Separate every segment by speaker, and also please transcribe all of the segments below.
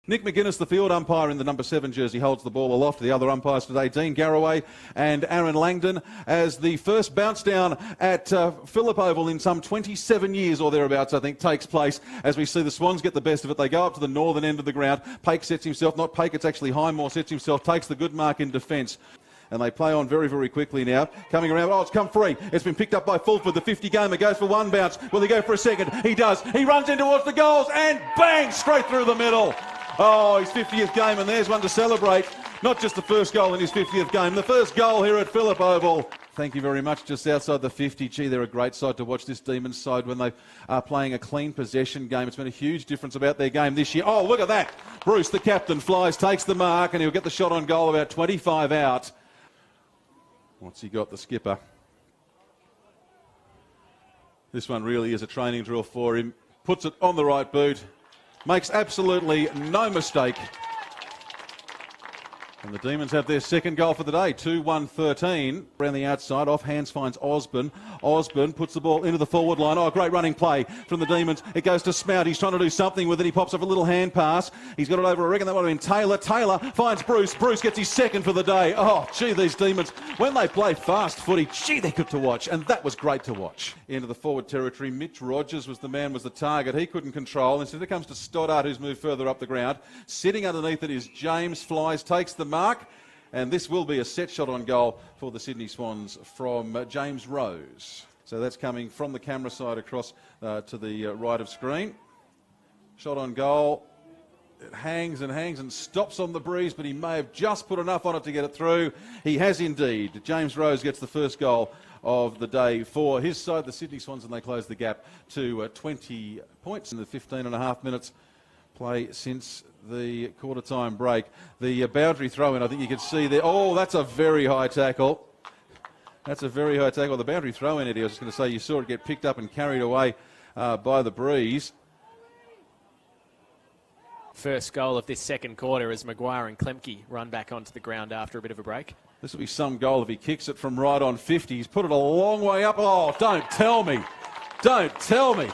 Speaker 1: Nick McGuinness, the field umpire in the number 7 jersey, holds the ball aloft. The other umpires today, Dean Garraway and Aaron Langdon, as the first bounce down at Phillip Oval in some 27 years or thereabouts, I think, takes place. As we see the Swans get the best of it, they go up to the northern end of the ground. Pake sets himself, not Pake, it's actually Highmore sets himself, takes the good mark in defence. And they play on very, very quickly now. Coming around, it's come free. It's been picked up by Fulford, the 50-gamer, goes for one bounce. Will he go for a second? He does. He runs in towards the goals and bang, straight through the middle. Oh, his 50th game, and there's one to celebrate. Not just the first goal in his 50th game, the first goal here at Phillip Oval. Thank you very much. Just outside the 50. Gee, they're a great side to watch, this Demons side, when they are playing a clean possession game. It's been a huge difference about their game this year. Oh, look at that. Bruce, the captain, flies, takes the mark, and he'll get the shot on goal about 25 out. What's he got, the skipper? This one really is a training drill for him. Puts it on the right boot. Makes absolutely no mistake. And the Demons have their second goal for the day, 2-1-13. Around the outside, off hands finds Osborne. Osborne puts the ball into the forward line. Oh, great running play from the Demons. It goes to Smout. He's trying to do something with it. He pops off a little hand pass. He's got it over, I reckon that would have been Taylor. Taylor finds Bruce. Bruce gets his second for the day. Oh, gee, these Demons, when they play fast footy, gee, they're good to watch. And that was great to watch. Into the forward territory, Mitch Rogers was the target. He couldn't control. Instead it comes to Stoddart, who's moved further up the ground. Sitting underneath it is James. Flies, takes the mark. And this will be a set shot on goal for the Sydney Swans from James Rose. So that's coming from the camera side across to the right of screen. Shot on goal. It hangs and stops on the breeze, but he may have just put enough on it to get it through. He has indeed. James Rose gets the first goal of the day for his side, the Sydney Swans, and they close the gap to 20 points in the 15 and a half minutes play since the quarter-time break. The boundary throw-in, I think you can see there. Oh, that's a very high tackle. That's a very high tackle. The boundary throw-in, Eddie, I was just going to say, you saw it get picked up and carried away by the breeze.
Speaker 2: First goal of this second quarter as Maguire and Klemke run back onto the ground after a bit of a break.
Speaker 1: This will be some goal if he kicks it from right on 50. He's put it a long way up. Oh, don't tell me. Don't tell me.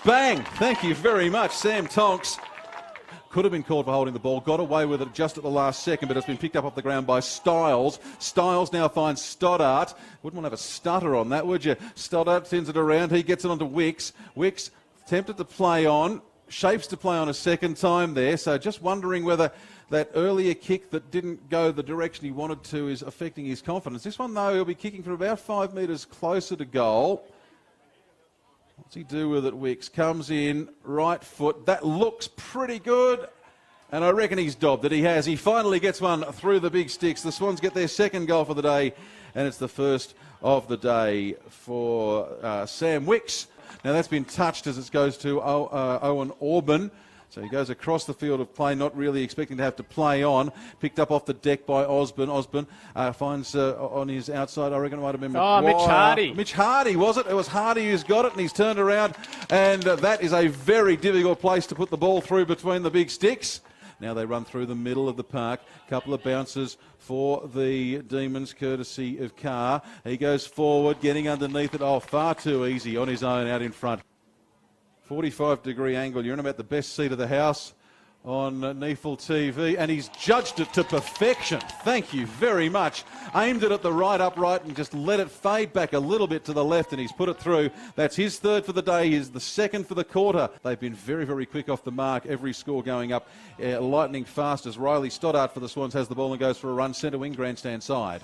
Speaker 1: Bang. Thank you very much, Sam Tonks. Could have been called for holding the ball. Got away with it just at the last second, but it's been picked up off the ground by Styles. Styles now finds Stoddart. Wouldn't want to have a stutter on that, would you? Stoddart sends it around. He gets it onto Wicks. Wicks tempted to play on. Shapes to play on a second time there. So just wondering whether that earlier kick that didn't go the direction he wanted to is affecting his confidence. This one, though, he'll be kicking from about 5 metres closer to goal. What's he do with it, Wicks? Comes in, right foot. That looks pretty good. And I reckon he's dobbed it. He has. He finally gets one through the big sticks. The Swans get their second goal for the day, and it's the first of the day for Sam Wicks. Now that's been touched as it goes to Owen Orban. So he goes across the field of play, not really expecting to have to play on. Picked up off the deck by Osborne. Osborne finds on his outside, I reckon it might have been
Speaker 2: Maguire. Mitch Hardy.
Speaker 1: Mitch Hardy, was it? It was Hardy who's got it, and he's turned around. And that is a very difficult place to put the ball through between the big sticks. Now they run through the middle of the park. Couple of bounces for the Demons, courtesy of Carr. He goes forward, getting underneath it. Oh, far too easy on his own out in front. 45-degree angle. You're in about the best seat of the house on NEFL TV, and he's judged it to perfection. Thank you very much. Aimed it at the right upright and just let it fade back a little bit to the left, and he's put it through. That's his third for the day. He's the second for the quarter. They've been very, very quick off the mark. Every score going up lightning fast as Riley Stoddart for the Swans has the ball and goes for a run centre wing grandstand side.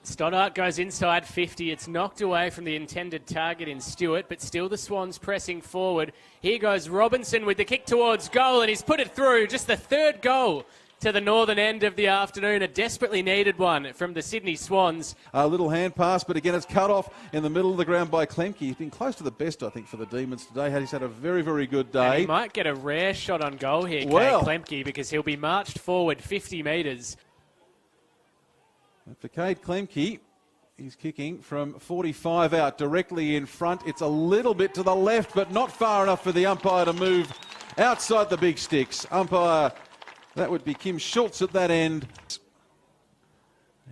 Speaker 2: Stoddart goes inside 50. It's knocked away from the intended target in Stewart, but still the Swans pressing forward. Here goes Robinson with the kick towards goal, and he's put it through. Just the third goal to the northern end of the afternoon. A desperately needed one from the Sydney Swans.
Speaker 1: A little hand pass, but again it's cut off in the middle of the ground by Klemke. He's been close to the best, I think, for the Demons today. He's had a very, very good day.
Speaker 2: And he might get a rare shot on goal here, Kate Klemke, because he'll be marched forward 50 metres.
Speaker 1: For Cade Klemke, he's kicking from 45 out directly in front. It's a little bit to the left, but not far enough for the umpire to move outside the big sticks. Umpire, that would be Kim Schultz at that end.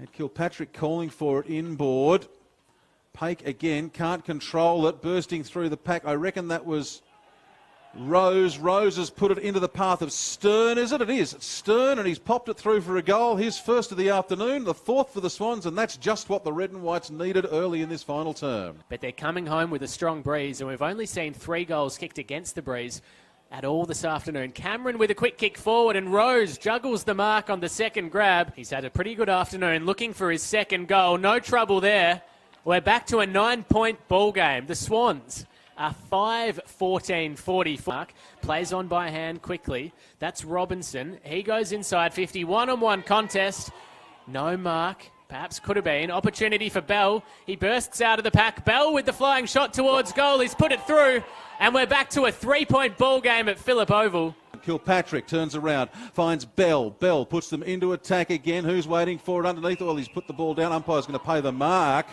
Speaker 1: Ed Kilpatrick calling for it inboard. Pake again, can't control it, bursting through the pack. I reckon that was Rose has put it into the path of Stern, is it? It is. It's Stern, and he's popped it through for a goal. His first of the afternoon, the fourth for the Swans, and that's just what the Red and Whites needed early in this final term.
Speaker 2: But they're coming home with a strong breeze, and we've only seen 3 goals kicked against the breeze at all this afternoon. Cameron with a quick kick forward, and Rose juggles the mark on the second grab. He's had a pretty good afternoon looking for his second goal. No trouble there. We're back to a 9-point ball game. The Swans a 5-14-40 mark. Plays on by hand quickly. That's Robinson. He goes inside 50. One-on-one contest. No mark. Perhaps could have been. Opportunity for Bell. He bursts out of the pack. Bell with the flying shot towards goal. He's put it through. And we're back to a 3-point ball game at Phillip Oval.
Speaker 1: Kilpatrick turns around, finds Bell. Bell puts them into attack again. Who's waiting for it underneath? Well, he's put the ball down. Umpire's going to pay the mark.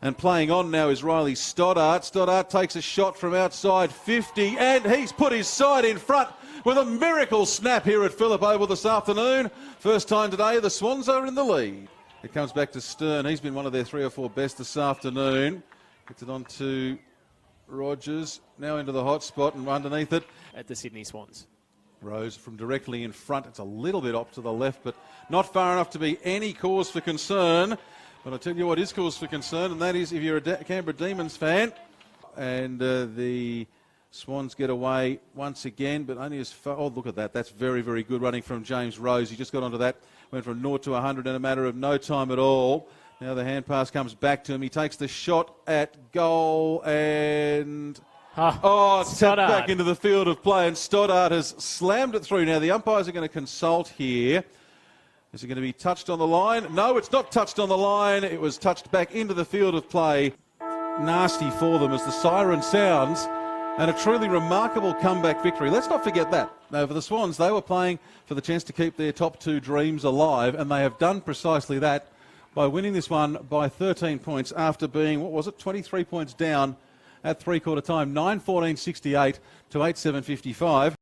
Speaker 1: And playing on now is Riley Stoddart. Stoddart takes a shot from outside 50, and he's put his side in front with a miracle snap here at Phillip Oval this afternoon. First time today, the Swans are in the lead. It comes back to Stern. He's been one of their 3 or 4 best this afternoon. Gets it on to Rogers, now into the hot spot and underneath it.
Speaker 2: At the Sydney Swans.
Speaker 1: Rose from directly in front. It's a little bit off to the left, but not far enough to be any cause for concern. But I'll tell you what is cause for concern, and that is if you're a Canberra Demons fan. And the Swans get away once again, but only as far... Oh, look at that. That's very, very good running from James Rose. He just got onto that, went from 0 to 100 in a matter of no time at all. Now the hand pass comes back to him. He takes the shot at goal and... it's tapped back into the field of play, and Stoddart has slammed it through. Now the umpires are going to consult here. Is it going to be touched on the line? No, it's not touched on the line. It was touched back into the field of play. Nasty for them as the siren sounds, and a truly remarkable comeback victory. Let's not forget that. Now, for the Swans, they were playing for the chance to keep their top 2 dreams alive, and they have done precisely that by winning this one by 13 points after being, 23 points down at three-quarter time, 9-14-68 to 8-7-55.